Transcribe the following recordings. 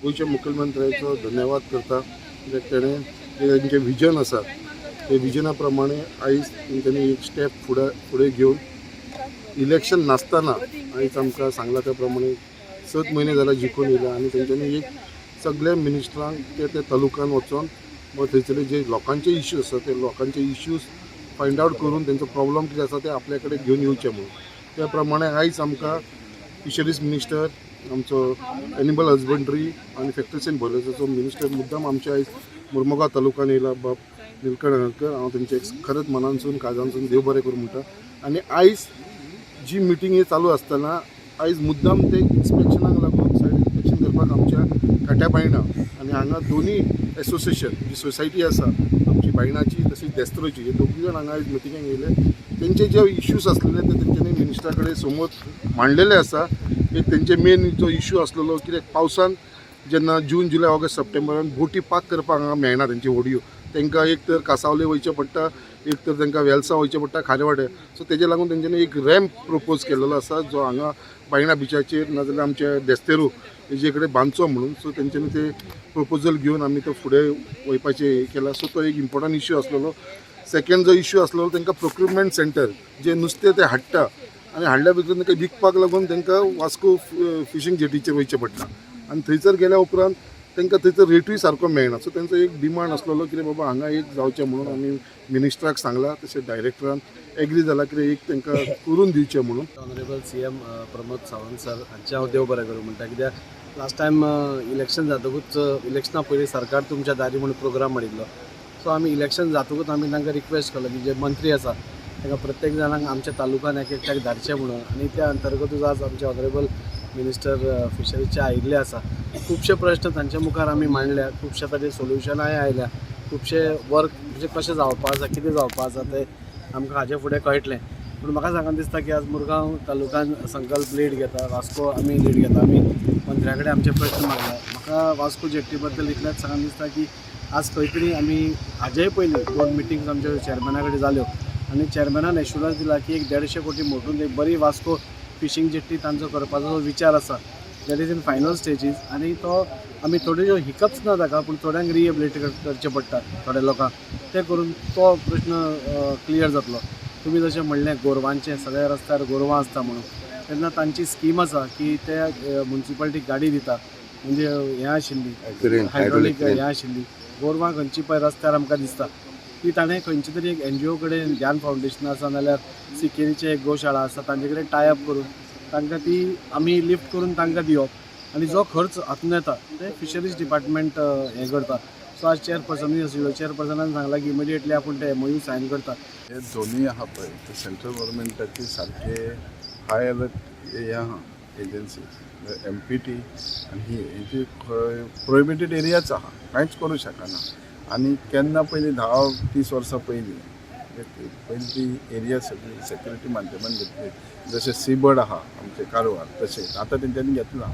गोयच्या मुख्यमंत्र्याचो धन्यवाद करता कित्याक तेणें जे तेंचें विजन आसा ते विजना प्रमाणे आयज तेंच्यांनी एक स्टेप फुडें घेवन इलेक्शन नासतना आयज आमकां सांगला त्या प्रमाणे 7 म्हयने जाल्यार जिखून येयला आनी तेंच्यांनी एक सगळ्या मिनिस्टरांक ते तालुक्यान वचून मग थंयसरले जे लोकांचे इश्यूज आसा ते लोकांचे इश्यूज फायंड आवट करून तेंचो प्रॉब्लम कितें आसा ते आपल्या कडेन घेवन येवचे म्हणून त्या प्रमाणे आयज आमकां फिशरीज मिनिस्टर आमचो एनिमल हजबंड्री आनी फॅक्टरीज एंड बॉयलर्साचो मिनिस्टर मुद्दाम आमच्या आयज मुर्मुगांव तालुक्यान येयला बाब निलकंठ हळदकर. हांव तेंचे खरेंच मनानसून काळजानसून देव बरें करूं म्हणटा. आनी आयज जी मिटींग ही चालू आसतना आयज मुद्दाम ते इन्स्पेक्शनाक लागून सायड इन्स्पेक्शन करपाक आमच्या काट्या बायणा आनी हांगा दोनी एसोसिएशन जी सोसायटी आसा आमची बायणाची तशीच देस्त्रोची हे दोगी जाण हांगा आयज मिटिंगेक येयले. तेंचे जे इश्यूज आसलेले ते तेंच्यांनी मिनिस्टरा कडेन समोर मांडलेले आसा. एक तेंचे मेन जो इश्यू आसलेलो कित्याक पावसान जेन्ना जून जुलय ऑगस्ट सप्टेंबरान बोटी पाक करपाक हांगा मेळना तेंची व्हडयो तांकां एक तर कासावले वयचें पडटा एक तर तांकां वेलसां वयचें पडटा खारेवाड्यार. सो तेजे लागून तेंच्यांनी एक रॅम्प प्रोपोज केल्लो आसा जो हांगा बायणा बिचाचेर नाजाल्यार आमच्या देस्तेरू हेजे कडेन बांदचो म्हणून. सो तेंच्यांनी ते प्रोपोजल घेवन आमी तो फुडें वयपाचें केला. सो तो एक इम्पॉर्टंट इश्यू आसलेलो. सेकंड जो इश्यू आसलेलो तांकां प्रोक्युरमेंट सेंटर जे नुस्तें ते हाडटा आनी हाडल्या भितर तांकां विकपाक लागून तांकां वास्को फिशींग जेटीचेर वयचें पडटा आनी थंयसर गेल्या उपरांत तांकां थंयसर रेटूय सारको मेळना. सो तेंचो एक डिमांड आसलेलो कितें बाबा हांगा एक जावचें म्हणून आमी मिनिस्टराक सांगला तशें डायरेक्टरान एग्री जाला कितें एक तांकां करून दिवचें म्हणून. Honourable CM Pramod Sawant sir हांचे हांव देव बरें करूं म्हणटा. कित्याक लास्ट टायम इलेक्शन जातकूच इलेक्शना पयलीं सरकार तुमच्या दारी म्हणून प्रोग्राम हाडिल्लो. सो आमी इलेक्शन जातकूच आमी तांकां रिक्वेस्ट केलो की जे मंत्री आसा तांकां प्रत्येक जाणांक आमच्या तालुक्यान एक एकट्याक धाडचें म्हणून. आनी त्या अंतर्गतूच आज आमचे ऑनरेबल मिनिस्टर फिशरीचे आयिल्ले आसा. खुबशे प्रश्न तांच्या मुखार आमी मांडल्या, खुबशे ताचे सोल्युशनाय आयल्या, खुबशे वर्क म्हणजे कशें जावपा आसा कितें जावपा आसा तें आमकां हाजे फुडें कळटलें. पूण म्हाका सांगून दिसता की आज मुरगांव तालुक्यान संकल्प लीड घेता, वास्को आमी लीड घेता. आमी मंत्र्या कडेन आमचे प्रश्न मागला. म्हाका वास्को जेट्टी बद्दल इतलेंच सांगून दिसता की आज खंय तरी आमी हाजेय पयलीं 2 मिटिंग्स आमच्या चेअरमॅना कडेन जाल्यो आनी चेअरमॅनान एश्युरन्स दिला की एक 150 कोटी मोटून एक बरी वास्को फिशींग जेट्टी तांचो करपाचो विचार आसा दॅट इज इन फायनल स्टेजीस. आनी तो आमी थोड्यो हिकप्स ना ताका पूण थोड्यांक रिहेबिलिटेट करचें पडटा थोड्या लोकांक ते करून तो प्रश्न क्लियर जातलो. तुमी जशें म्हणलें गोरवांचें सगळ्या रस्त्यार गोरवां आसता म्हणून तेन्ना तांची स्कीम आसा की ते म्युन्सिपालिटीक गाडी दिता म्हणजे हें आशिल्ली हायड्रोलीक हें आशिल्ली गोरवां खंयची पळय रस्त्यार आमकां दिसता ती ताणें खंयची तरी एक NGO कडेन ध्यान फावंडेशन आसा नाल्यार सिकेरीचे एक गोशाळा आसा तांचे कडेन टायअप करून तांकां ती आमी लिफ्ट करून तांकां दिवप आनी जो खर्च हातून येता ते फिशरीज डिपार्टमेंट हें करता. सो आज चेअरपर्सनूय आशिल्लो चेअरपर्सनान सांगला की इमिडिएटली आपूण ते MOU सायन करता. हे दोन्ही आहा पळय ते सेंट्रल गव्हर्मेंटाची सारखे हाय अलर्ट हे आहा एजन्सीज MPT आनी ही हेची प्रोहिबिटेड एरियाच आहा कांयच करूं शकना. आनी केन्ना पयलीं 10-30 वर्सां पयलीं ती एरिया सगळी सेक्युरिटी माध्यमान घेतली जशें सीबर्ड आहा आमचे कारवार तशेंच आतां तेंच्यांनी घेतला.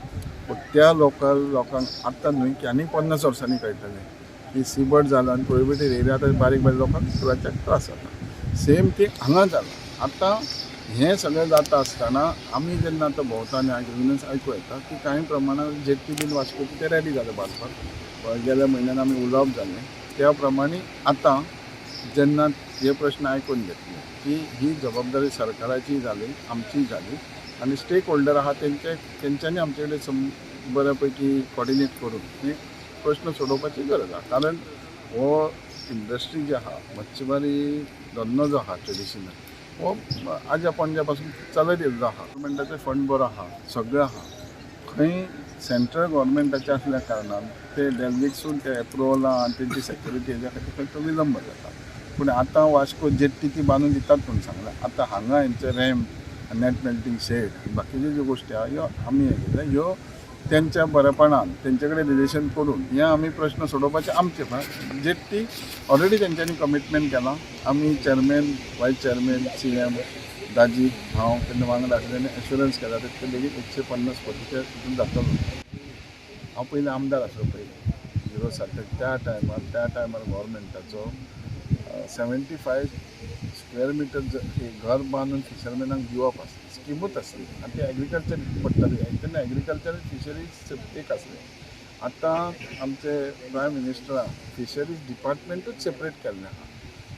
पूण त्या लोकांक आतां न्हय की आनी 50 वर्सांनी कळटलें की सीबर्ड जाला आनी प्रोहिबिटेड एरिया आतां बारीक बारीक लोकांक चुराचे त्रास जाता. सेम थिंग हांगा जालां. आतां हें सगळें जाता आसतना आमी जेन्ना आतां भोंवता आनी एविडन्स आयकूं येता की कांय प्रमाणात जेट्टी बीन वास्कोची ते रेडी जाले बांदपाक. गेल्या म्हयन्यान आमी उलोवप जालें त्या प्रमाणे आतां जेन्ना हे प्रश्न आयकून घेतले की ही जबाबदारी सरकाराची जाली आमची जाली आनी स्टेक होल्डर आहा तेंच्यांनी आमचे कडेन बऱ्या पैकी कॉर्डिनेट करून हे प्रश्न सोडोवपाची गरज आहा. कारण हो इंडस्ट्री जी आहा मच्छीमारी धंदो जो आहा ट्रेडिशनल हो आजा पणज्या पासून चलत येयल्लो आहा. गव्हर्मेंटाचे फंड बरो आहा सगळें आहा. खंय सेंट्रल गव्हर्मेंटाचें असल्या कारणान ते डेलिगेट्सून ते एप्रुवलां आनी तेंची सेक्युरिटी हेज्या खातीर खंय तो विलंब जाता. पूण आतां वास्को जेट्टी ती बांदून दितात म्हणून सांगला. आतां हांगा हेंचे रॅम्प नेट मेल्टींग शेड बाकीच्यो ज्यो गोश्टी आहा ह्यो आमी हे केल्या ह्यो त्यांच्या बरेपणान तेंचे कडेन रिलेशन करून हे आमी प्रश्न सोडोवपाचे आमचे पण जेट्टी ऑलरेडी तेंच्यांनी कमिटमेंट केला. आमी चेअरमॅन वायस चेअरमॅन CM दाजी हांव तेन्ना वांगडा आशिल्ले एश्युरन्स केला ते लेगीत 150 कोटीचे तितून जातलो. हांव पयलीं आमदार आसलो पयलीं 07 त्या टायमार गव्हर्मेंटाचो 75 स्क्वेअर मिटर घर बांदून फिशरमॅनांक दिवप आसली स्किमूच आसली आनी ती एग्रीकल्चर पडटाली तेन्ना एग्रीकल्चर फिशरीज एक आसले आतां आमचे प्रायम मिनिस्टरान फिशरीज डिपार्टमेंटूच सेपरेट केल्लें आहा.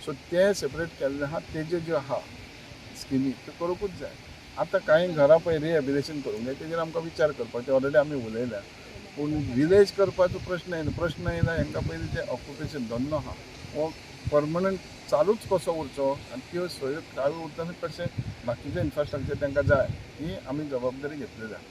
सो ते सेपरेट केल्लें आहा तेजे ज्यो आहा स्किमी त्यो करूंकूच जाय. आतां कांय घरां पळय रिहेबिलिटेशन करूंक जाय तेजेर आमकां विचार करपाक ते ऑलरेडी आमी उलयल्या. पूण विलेज करपाचो प्रश्न येयला हांकां पयलीं तें ऑक्युपेशन धंदो आहा हो परमनंट चालूच कसो उरचो आनी त्यो सोयो चालू उरतना कशें बाकीचें इन्फ्रास्ट्रक्चर तांकां जाय ही आमी जबाबदारी घेतली जाय.